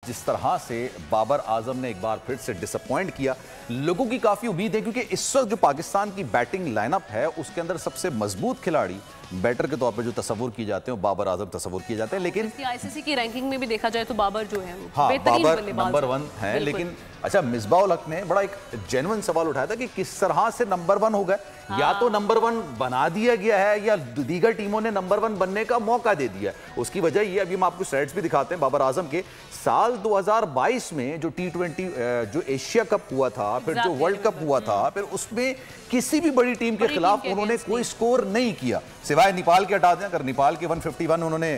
जिस तरह से बाबर आजम ने एक बार फिर से डिसअपॉइंट किया, लोगों की काफी उम्मीद है क्योंकि इस वक्त जो पाकिस्तान की बैटिंग लाइनअप है उसके अंदर सबसे मजबूत खिलाड़ी बैटर के तौर पे जो तस्वुर किए जाते हैं बाबर आजम तस्वुर किए जाते हैं। लेकिन आईसीसी की रैंकिंग में भी देखा जाए तो बाबर जो है हाँ बाबर नंबर 1 है। लेकिन अच्छा, मिसबाह हक ने बड़ा एक जेन्युइन सवाल उठाया था कि किस तरह से नंबर 1 हो गए। हाँ। या तो नंबर 1 बना दिया गया है या दीगर टीमों ने नंबर 1 बनने का मौका दे दिया है। उसकी वजह ये, अभी हम आपको स्टैट्स भी दिखाते हैं बाबर आजम के। साल 2022 में जो T20 जो एशिया कप हुआ था, फिर जो वर्ल्ड कप हुआ था, फिर उसमें किसी भी बड़ी टीम के खिलाफ उन्होंने कोई स्कोर नहीं किया सिवाय नेपाल के हटा दें। अगर नेपाल के 151 उन्होंने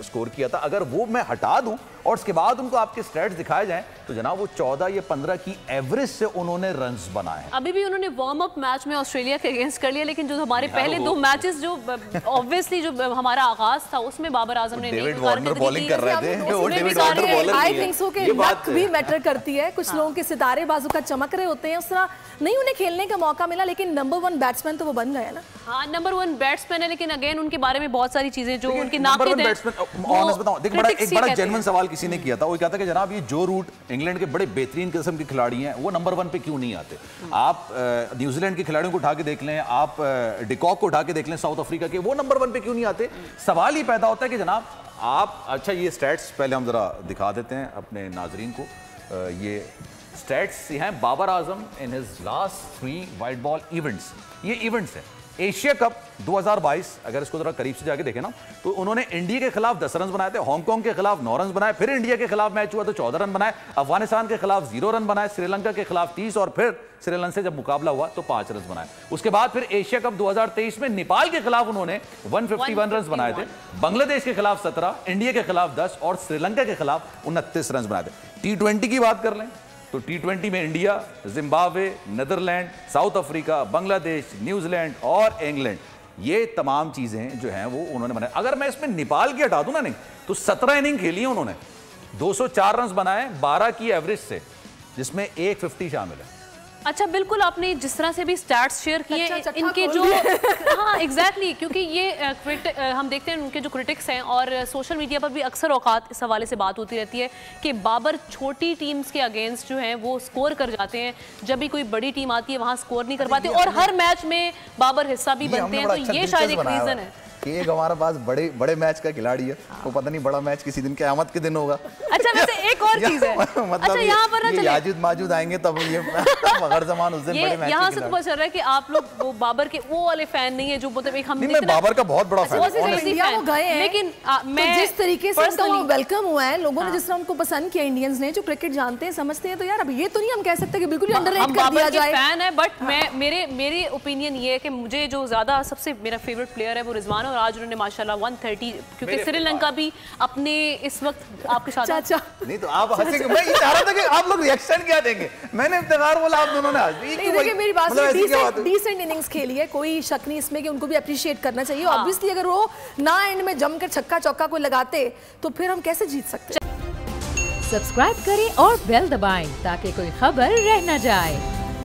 स्कोर किया था, अगर वो मैं हटा दूं और उसके बाद उनको आपके स्टैट्स दिखाए जाएं तो जनाब वो 14 या 15 की एवरेज से उन्होंने रन्स बनाए हैं। अभी भी उन्होंने वार्म अप मैच में ऑस्ट्रेलिया के अगेंस्ट कर लिया, लेकिन जो हमारे पहले 2 मैचेस जो ऑब्वियसली जो हमारा आगाज था उसमें बाबर आजम ने डेविड वार्नर बॉलिंग कर रहे थे। वो डेविड वार्नर बॉलर नहीं है। आई थिंक सो कि लक भी मैटर करती है। कुछ लोगों के सितारे बाजू का चमक रहे होते हैं, उस तरह नहीं उन्हें खेलने का मौका मिला, लेकिन नंबर 1 बैट्समैन तो वो बन गए ना। हाँ, नंबर 1 बैट्समैन है, लेकिन अगेन उनके बारे में बहुत सारी चीजें जो उनकी नाक़िद हैं। ऑनेस्ट बताऊं, देख एक बड़ा जेन्युइन सवाल किसी ने किया था। वो कहता कि जनाब ये जो रूट इंग्लैंड के बड़े बेहतरीन किस्म के खिलाड़ी हैं वो नंबर 1 पे क्यों नहीं आते। आप न्यूजीलैंड के खिलाड़ियों को उठा के देख लें, आप डिकॉक को उठा के देख लें साउथ अफ्रीका के, वो नंबर 1 पे क्यों नहीं आते। सवाल ही पैदा होता है कि जनाब आप, अच्छा ये स्टैट्स पहले हम जरा दिखा देते हैं अपने नाजरीन को। ये स्टैट्स हैं Babar Azam in his last 3 wide ball events. ये इवेंट्स हैं एशिया कप 2022। अगर इसको जरा करीब से जाके देखें ना तो उन्होंने इंडिया के खिलाफ 10 रन बनाए थे, हांगकांग के खिलाफ 9 रन बनाए, फिर इंडिया के खिलाफ मैच हुआ तो 14 रन बनाए, अफगानिस्तान के खिलाफ 0 रन बनाए, श्रीलंका के खिलाफ 30 और फिर श्रीलंका से जब मुकाबला हुआ तो 5 रन बनाए। उसके बाद फिर एशिया कप 2023 में नेपाल के खिलाफ उन्होंने 151 रन बनाए थे, बांग्लादेश के खिलाफ 17, इंडिया के खिलाफ 10 और श्रीलंका के खिलाफ 29 रन बनाए थे। T20 की बात कर लें तो T20 में India, Zimbabwe, Netherland, South Africa, Bangladesh, New Zealand और इंग्लैंड, ये तमाम चीजें जो हैं वो उन्होंने बनाए। अगर मैं इसमें नेपाल की हटा दूं ना, नहीं तो 17 इनिंग खेली है उन्होंने, 204 रन बनाए 12 की एवरेज से, जिसमें 150 शामिल है। अच्छा, बिल्कुल आपने जिस तरह से भी स्टैट्स शेयर किए इनके जो हाँ एग्जैक्टली, क्योंकि ये हम देखते हैं उनके जो क्रिटिक्स हैं और सोशल मीडिया पर भी अक्सर औकात इस हवाले से बात होती रहती है कि बाबर छोटी टीम्स के अगेंस्ट जो हैं वो स्कोर कर जाते हैं, जब भी कोई बड़ी टीम आती है वहाँ स्कोर नहीं कर पाते और हर मैच में बाबर हिस्सा भी बनते हैं। तो ये शायद एक रीजन है कि एक हमारे पास बड़े मैच का खिलाड़ी है, वो पता नहीं बड़ा मैच किसी दिन क़यामत के दिन होगा। अच्छा, वैसे एक और चीज है, मतलब अच्छा यहाँ पर ना चले याजूद माजूद आएंगे तब ये मगर ज़मान उस दिन बड़े मैच। यहाँ से तो पता चल रहा है कि आप लोग वो बाबर के वो वाले फैन नहीं है जो मतलब एक हम मैं बाबर का बहुत बड़ा फैन हूं, लेकिन मैं जिस तरीके से उनका वो वेलकम हुआ है, लोगों ने जिस तरह उनको पसंद किया, इंडियंस ने जो क्रिकेट जानते हैं समझते हैं, तो यार अब ये तो नहीं हम कह सकते कि बिल्कुल अंडररेट कर दिया जाए। फैन है, बट मैं मेरी ओपिनियन ये है कि मुझे जो ज्यादा सबसे मेरा फेवरेट प्लेयर है वो रिजवान है, और आज उन्होंने माशाल्लाह 130, क्योंकि श्रीलंका भी अपने इस वक्त आपके साथ चाचा नहीं तो आप हंसेंगे। मैं ये चाह रहा था कि आप लोग रिएक्शन क्या देंगे, मैंने इफ्तिखार बोला, आप दोनों ने देखिए मेरी बात डिसेंट इनिंग्स खेली है, कोई शक नहीं इसमें कि उनको भी अप्रिशिएट करना चाहिए। ऑब्वियसली अगर वो ना एंड में जमकर छक्का चौका को लगाते तो फिर हम कैसे जीत सकते। सब्सक्राइब करें और बेल दबाएं ताकि कोई खबर रह न जाए।